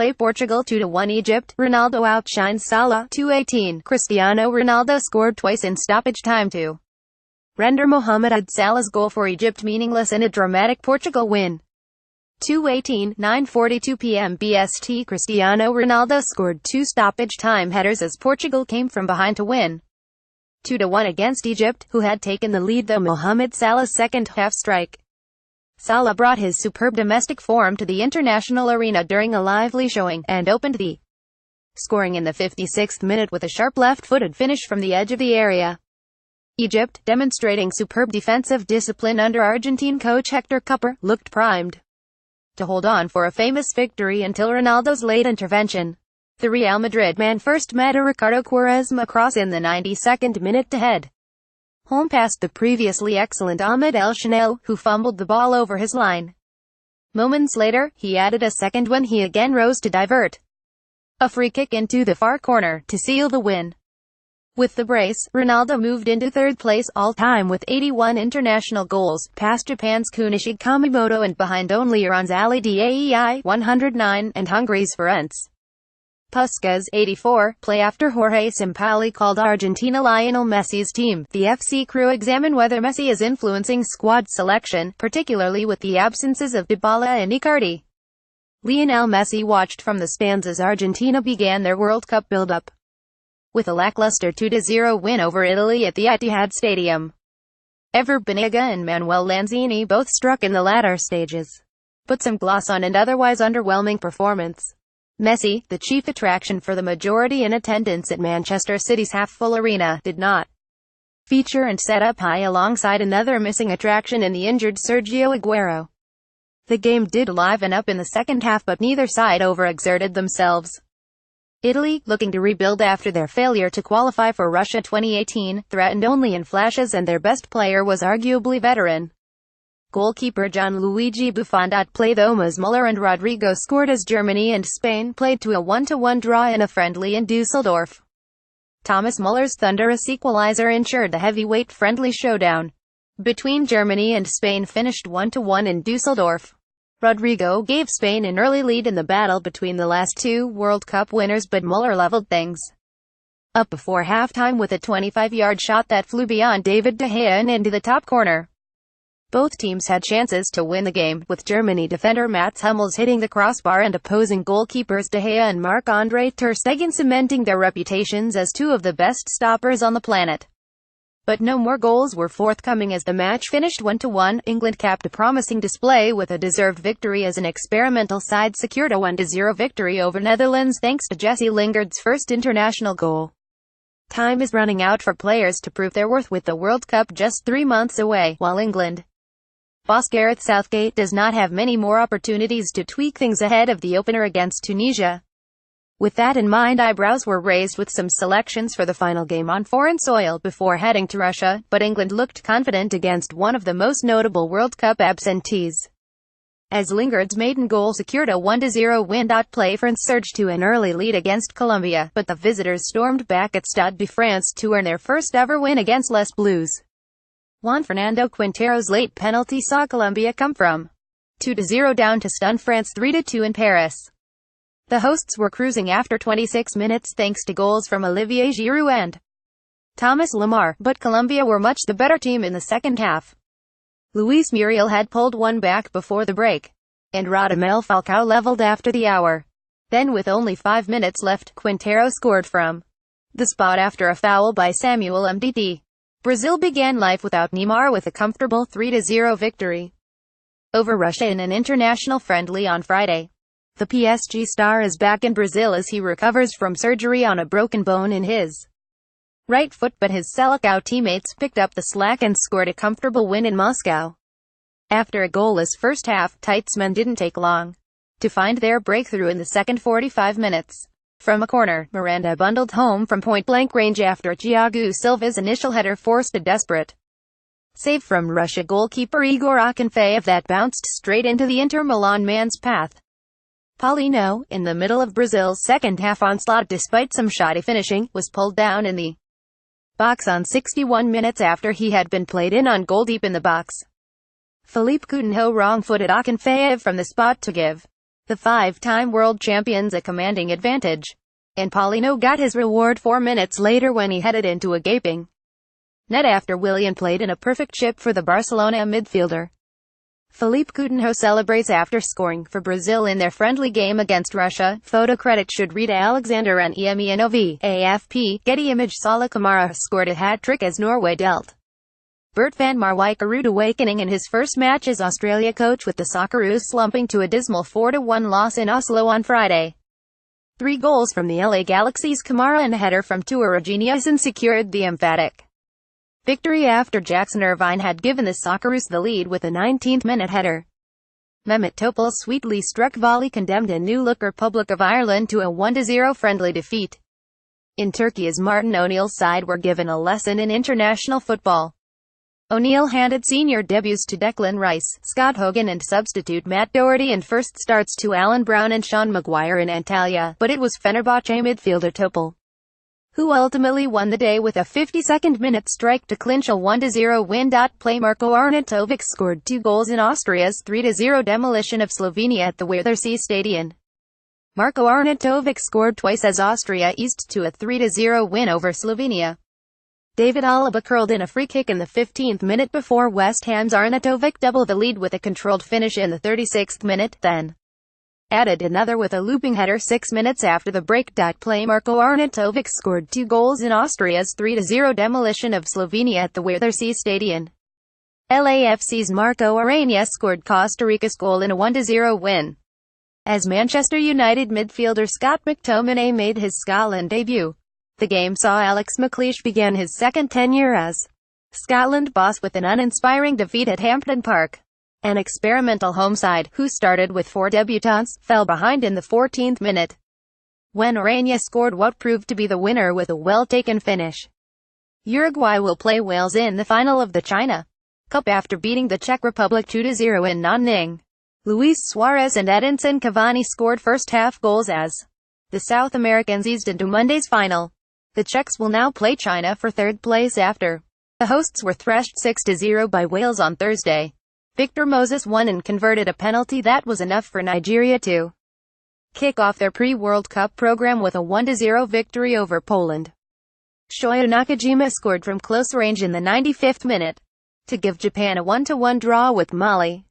play. Portugal 2-1 Egypt. Ronaldo outshines Salah. 2:18. Cristiano Ronaldo scored twice in stoppage time to render Mohamed Salah's goal for Egypt meaningless in a dramatic Portugal win. 2:18, 9:42 p.m. BST. Cristiano Ronaldo scored two stoppage time headers as Portugal came from behind to win 2-1 against Egypt, who had taken the lead though Mohamed Salah's second-half strike. Salah brought his superb domestic form to the international arena during a lively showing, and opened the scoring in the 56th minute with a sharp left-footed finish from the edge of the area. Egypt, demonstrating superb defensive discipline under Argentine coach Hector Cúper, looked primed to hold on for a famous victory until Ronaldo's late intervention. The Real Madrid man first met a Ricardo Quaresma cross in the 92nd minute to head home past the previously excellent Ahmed El Shanel, who fumbled the ball over his line. Moments later, he added a second when he again rose to divert a free kick into the far corner to seal the win. With the brace, Ronaldo moved into third place all-time with 81 international goals, past Japan's Kunishi Kamimoto and behind only Iran's Ali Daei 109 and Hungary's Ferenc Puskás 84, play after Jorge Sampaoli called Argentina Lionel Messi's team. The FC crew examine whether Messi is influencing squad selection, particularly with the absences of Dybala and Icardi. Lionel Messi watched from the stands as Argentina began their World Cup build-up with a lackluster 2-0 win over Italy at the Etihad Stadium. Ever Banega and Manuel Lanzini both struck in the latter stages, put some gloss on an otherwise underwhelming performance. Messi, the chief attraction for the majority in attendance at Manchester City's half-full arena, did not feature and set up high alongside another missing attraction in the injured Sergio Aguero. The game did liven up in the second half but neither side overexerted themselves. Italy, looking to rebuild after their failure to qualify for Russia 2018, threatened only in flashes and their best player was arguably veteran goalkeeper Gianluigi Buffon. Play Thomas Muller and Rodrigo scored as Germany and Spain played to a 1-1 draw in a friendly in Dusseldorf. Thomas Muller's thunderous equalizer ensured the heavyweight friendly showdown between Germany and Spain finished 1-1 in Dusseldorf. Rodrigo gave Spain an early lead in the battle between the last two World Cup winners, but Muller leveled things up before halftime with a 25-yard shot that flew beyond David De Gea and into the top corner. Both teams had chances to win the game, with Germany defender Mats Hummels hitting the crossbar and opposing goalkeepers De Gea and Marc-Andre ter Stegen cementing their reputations as two of the best stoppers on the planet. But no more goals were forthcoming as the match finished 1-1. England capped a promising display with a deserved victory as an experimental side secured a 1-0 victory over Netherlands thanks to Jesse Lingard's first international goal. Time is running out for players to prove their worth with the World Cup just 3 months away, while England boss Gareth Southgate does not have many more opportunities to tweak things ahead of the opener against Tunisia. With that in mind, eyebrows were raised with some selections for the final game on foreign soil before heading to Russia, but England looked confident against one of the most notable World Cup absentees, as Lingard's maiden goal secured a 1-0 win. Play France surged to an early lead against Colombia, but the visitors stormed back at Stade de France to earn their first ever win against Les Bleus. Juan Fernando Quintero's late penalty saw Colombia come from 2-0 down to stun France 3-2 in Paris. The hosts were cruising after 26 minutes thanks to goals from Olivier Giroud and Thomas Lemar, but Colombia were much the better team in the second half. Luis Muriel had pulled one back before the break, and Radamel Falcao leveled after the hour. Then with only 5 minutes left, Quintero scored from the spot after a foul by Samuel Umtiti. Brazil began life without Neymar with a comfortable 3-0 victory over Russia in an international friendly on Friday. The PSG star is back in Brazil as he recovers from surgery on a broken bone in his right foot, but his Selecao teammates picked up the slack and scored a comfortable win in Moscow. After a goalless first half, Teitzman didn't take long to find their breakthrough in the second 45 minutes. From a corner, Miranda bundled home from point-blank range after Thiago Silva's initial header forced a desperate save from Russia goalkeeper Igor Akinfeev that bounced straight into the Inter Milan man's path. Paulino, in the middle of Brazil's second-half onslaught despite some shoddy finishing, was pulled down in the box on 61 minutes after he had been played in on goal deep in the box. Philippe Coutinho wrong-footed Akinfeev from the spot to give the five-time world champions a commanding advantage. And Paulino got his reward 4 minutes later when he headed into a gaping net after Willian played in a perfect chip for the Barcelona midfielder. Philippe Coutinho celebrates after scoring for Brazil in their friendly game against Russia. Photo credit should read Alexander and Emianov. AFP, Getty Image. Salah Kamara scored a hat-trick as Norway dealt Bert van Marwijk a rude awakening in his first match as Australia coach, with the Socceroos slumping to a dismal 4-1 loss in Oslo on Friday. 3 goals from the LA Galaxy's Kamara and a header from Tua secured the emphatic victory after Jackson Irvine had given the Socceroos the lead with a 19th-minute header. Mehmet Topal's sweetly struck volley condemned a new-look Republic of Ireland to a 1-0 friendly defeat in Turkey as Martin O'Neill's side were given a lesson in international football. O'Neill handed senior debuts to Declan Rice, Scott Hogan and substitute Matt Doherty, and first starts to Alan Brown and Sean Maguire in Antalya, but it was Fenerbahce midfielder Topal who ultimately won the day with a 52nd minute strike to clinch a 1-0 win. Play Marko Arnautovic scored 2 goals in Austria's 3-0 demolition of Slovenia at the Wörthersee Stadion. Marko Arnautovic scored twice as Austria eased to a 3-0 win over Slovenia. David Alaba curled in a free kick in the 15th minute before West Ham's Arnautovic doubled the lead with a controlled finish in the 36th minute, then added another with a looping header 6 minutes after the break. Play Marko Arnautovic scored 2 goals in Austria's 3-0 demolition of Slovenia at the Wörthersee Stadion. LAFC's Marco Arana scored Costa Rica's goal in a 1-0 win, as Manchester United midfielder Scott McTominay made his Scotland debut. The game saw Alex McLeish begin his second tenure as Scotland boss with an uninspiring defeat at Hampden Park. An experimental home side, who started with 4 debutants, fell behind in the 14th minute when Arana scored what proved to be the winner with a well-taken finish. Uruguay will play Wales in the final of the China Cup after beating the Czech Republic 2-0 in Nanning. Luis Suarez and Edinson Cavani scored first-half goals as the South Americans eased into Monday's final. The Czechs will now play China for third place after the hosts were thrashed 6-0 by Wales on Thursday. Victor Moses won and converted a penalty that was enough for Nigeria to kick off their pre-World Cup program with a 1-0 victory over Poland. Shoya Nakajima scored from close range in the 95th minute to give Japan a 1-1 draw with Mali.